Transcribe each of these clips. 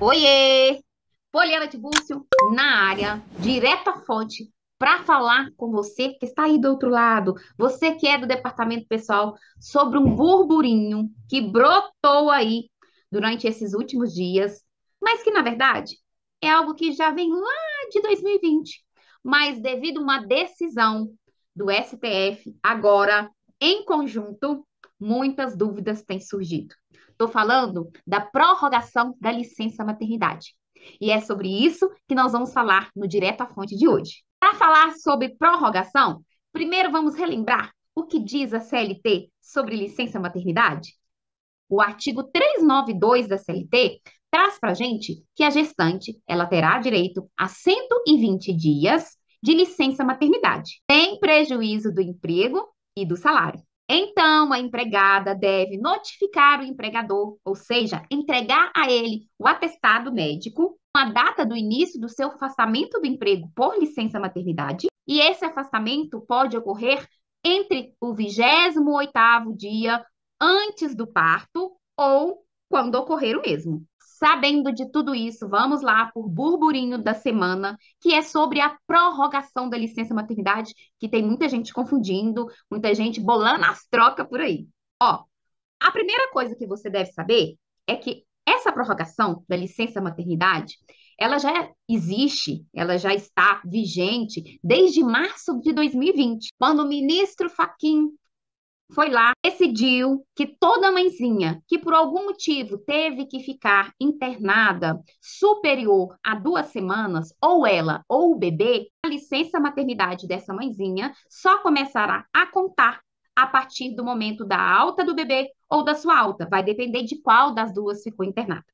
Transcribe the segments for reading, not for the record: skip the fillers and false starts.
Oiê! Poliana Tibúrcio na área, direto à fonte, para falar com você que está aí do outro lado, você que é do departamento pessoal, sobre um burburinho que brotou aí durante esses últimos dias, mas que, na verdade, é algo que já vem lá de 2020, mas devido a uma decisão do STF, agora, em conjunto, muitas dúvidas têm surgido. Estou falando da prorrogação da licença maternidade. E é sobre isso que nós vamos falar no Direto à Fonte de hoje. Para falar sobre prorrogação, primeiro vamos relembrar o que diz a CLT sobre licença maternidade. O artigo 392 da CLT traz para a gente que a gestante ela terá direito a 120 dias de licença maternidade, sem prejuízo do emprego e do salário. Então, a empregada deve notificar o empregador, ou seja, entregar a ele o atestado médico, a data do início do seu afastamento do emprego por licença maternidade, e esse afastamento pode ocorrer entre o 28º dia antes do parto ou quando ocorrer o mesmo. Sabendo de tudo isso, vamos lá por burburinho da semana, que é sobre a prorrogação da licença maternidade, que tem muita gente confundindo, muita gente bolando as trocas por aí. Ó, a primeira coisa que você deve saber é que essa prorrogação da licença maternidade, ela já existe, ela já está vigente desde março de 2020, quando o ministro Fachin foi lá, decidiu que toda mãezinha que por algum motivo teve que ficar internada superior a 2 semanas, ou ela ou o bebê, a licença maternidade dessa mãezinha só começará a contar a partir do momento da alta do bebê ou da sua alta. Vai depender de qual das duas ficou internada.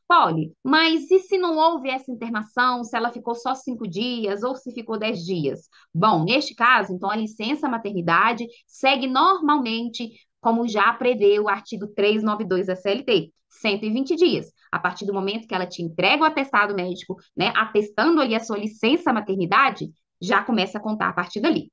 Poli, mas e se não houve essa internação, se ela ficou só 5 dias ou se ficou 10 dias? Bom, neste caso, então, a licença maternidade segue normalmente, como já prevê o artigo 392 da CLT, 120 dias. A partir do momento que ela te entrega o atestado médico, né, atestando ali a sua licença maternidade, já começa a contar a partir dali.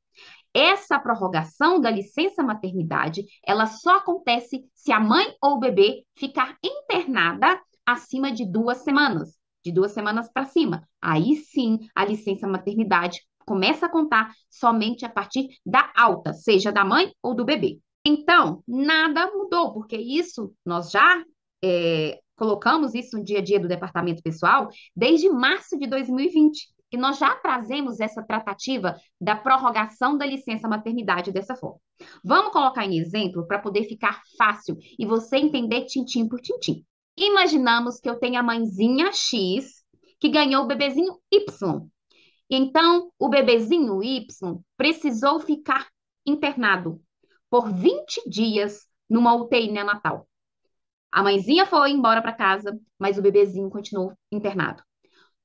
Essa prorrogação da licença maternidade, ela só acontece se a mãe ou o bebê ficar internada acima de 2 semanas, de 2 semanas para cima. Aí sim, a licença maternidade começa a contar somente a partir da alta, seja da mãe ou do bebê. Então, nada mudou, porque isso nós já colocamos isso no dia a dia do departamento pessoal desde março de 2020. E nós já trazemos essa tratativa da prorrogação da licença maternidade dessa forma. Vamos colocar em exemplo para poder ficar fácil e você entender tintim por tintim. Imaginamos que eu tenho a mãezinha X que ganhou o bebezinho Y. Então, o bebezinho Y precisou ficar internado por 20 dias numa UTI neonatal. A mãezinha foi embora para casa, mas o bebezinho continuou internado.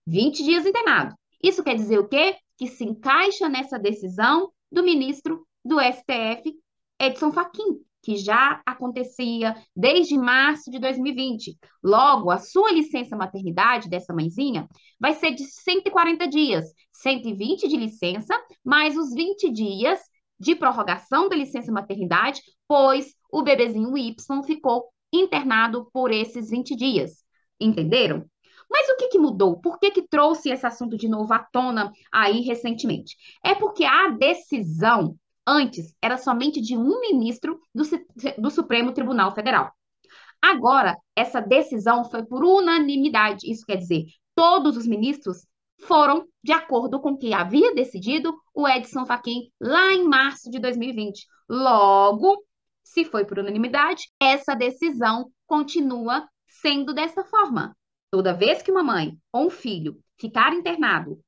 20 dias internado. Isso quer dizer o quê? Que se encaixa nessa decisão do ministro do STF, Edson Fachin, que já acontecia desde março de 2020. Logo, a sua licença maternidade dessa mãezinha vai ser de 140 dias, 120 de licença, mais os 20 dias de prorrogação da licença maternidade, pois o bebezinho Y ficou internado por esses 20 dias. Entenderam? Mas o que mudou? Por que trouxe esse assunto de novo à tona aí recentemente? É porque a decisão antes era somente de um ministro do Supremo Tribunal Federal. Agora, essa decisão foi por unanimidade. Isso quer dizer, todos os ministros foram de acordo com o que havia decidido o Edson Fachin lá em março de 2020. Logo, se foi por unanimidade, essa decisão continua sendo dessa forma. Toda vez que uma mãe ou um filho ficar internado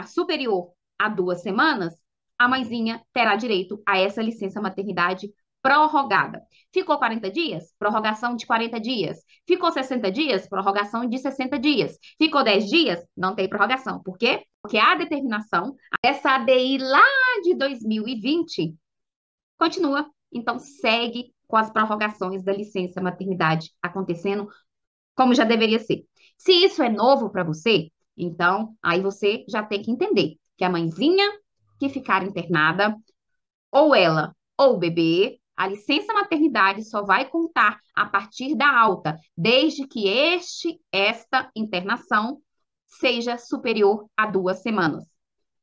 superior a 2 semanas, a mãezinha terá direito a essa licença maternidade prorrogada. Ficou 40 dias? Prorrogação de 40 dias. Ficou 60 dias? Prorrogação de 60 dias. Ficou 10 dias? Não tem prorrogação. Por quê? Porque a determinação dessa ADI lá de 2020 continua. Então, segue com as prorrogações da licença maternidade acontecendo como já deveria ser. Se isso é novo para você, então aí você já tem que entender que a mãezinha que ficar internada, ou ela ou bebê, a licença maternidade só vai contar a partir da alta, desde que esta internação seja superior a 2 semanas.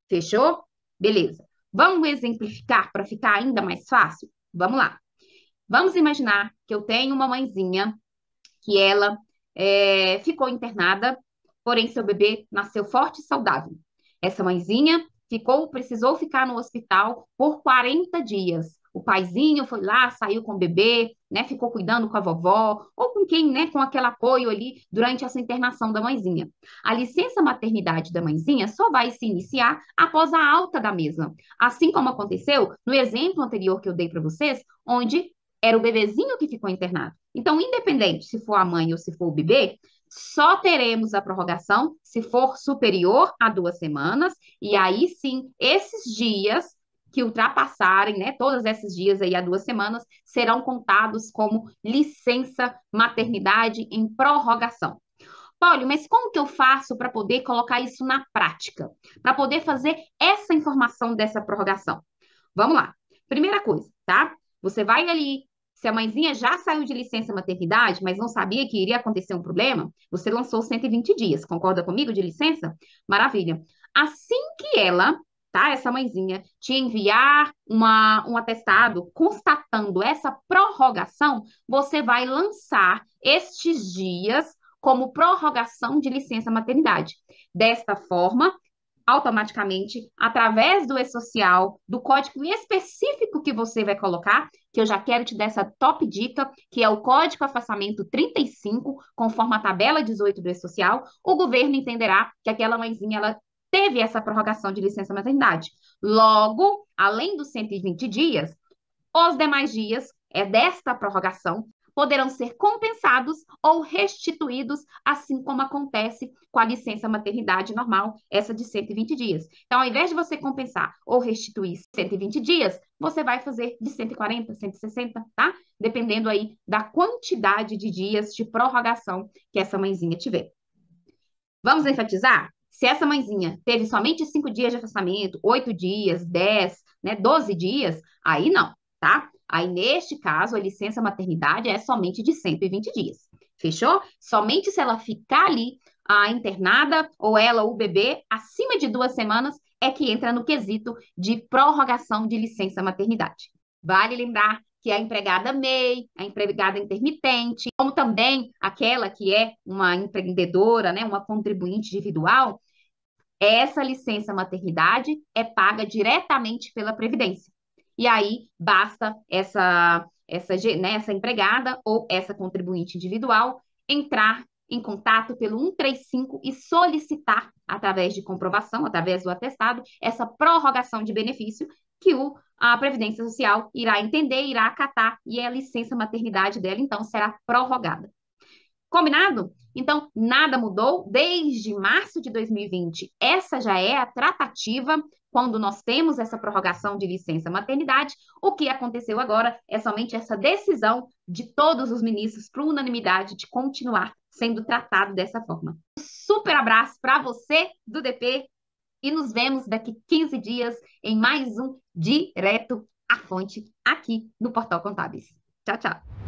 Fechou? Beleza. Vamos exemplificar para ficar ainda mais fácil? Vamos lá. Vamos imaginar que eu tenho uma mãezinha que ela ficou internada, porém seu bebê nasceu forte e saudável. Essa mãezinha precisou ficar no hospital por 40 dias. O paizinho foi lá, saiu com o bebê, né, ficou cuidando com a vovó, ou com quem, né, com aquele apoio ali durante essa internação da mãezinha. A licença maternidade da mãezinha só vai se iniciar após a alta da mesma. Assim como aconteceu no exemplo anterior que eu dei para vocês, onde era o bebezinho que ficou internado. Então, independente se for a mãe ou se for o bebê, só teremos a prorrogação se for superior a 2 semanas, e aí sim, esses dias que ultrapassarem, né, todos esses dias aí a 2 semanas, serão contados como licença maternidade em prorrogação. Paulo, mas como que eu faço para poder colocar isso na prática? Para poder fazer essa informação dessa prorrogação? Vamos lá. Primeira coisa, tá? Você vai ali, se a mãezinha já saiu de licença maternidade, mas não sabia que iria acontecer um problema, você lançou 120 dias. Concorda comigo de licença? Maravilha. Assim que ela, tá, essa mãezinha, te enviar um atestado constatando essa prorrogação, você vai lançar estes dias como prorrogação de licença maternidade. Desta forma, automaticamente, através do e-social, do código específico que você vai colocar, que eu já quero te dar essa top dica, que é o código afastamento 35, conforme a tabela 18 do e-social, o governo entenderá que aquela mãezinha, ela teve essa prorrogação de licença maternidade. Logo, além dos 120 dias, os demais dias desta prorrogação poderão ser compensados ou restituídos, assim como acontece com a licença maternidade normal, essa de 120 dias. Então, ao invés de você compensar ou restituir 120 dias, você vai fazer de 140, 160, tá? Dependendo aí da quantidade de dias de prorrogação que essa mãezinha tiver. Vamos enfatizar? Se essa mãezinha teve somente 5 dias de afastamento, 8 dias, 10, né, 12 dias, aí não, tá? Aí, neste caso, a licença maternidade é somente de 120 dias. Fechou? Somente se ela ficar ali internada, ou ela ou o bebê, acima de 2 semanas, é que entra no quesito de prorrogação de licença maternidade. Vale lembrar que a empregada MEI, a empregada intermitente, como também aquela que é uma empreendedora, né, uma contribuinte individual, essa licença maternidade é paga diretamente pela Previdência. E aí basta essa empregada ou essa contribuinte individual entrar em contato pelo 135 e solicitar, através de comprovação, através do atestado, essa prorrogação de benefício que a Previdência Social irá entender, irá acatar, e a licença maternidade dela, então, será prorrogada. Combinado? Então, nada mudou desde março de 2020. Essa já é a tratativa quando nós temos essa prorrogação de licença maternidade. O que aconteceu agora é somente essa decisão de todos os ministros, por unanimidade, de continuar sendo tratado dessa forma. Um super abraço para você do DP e nos vemos daqui 15 dias em mais um Direto à Fonte aqui no Portal Contábeis. Tchau, tchau.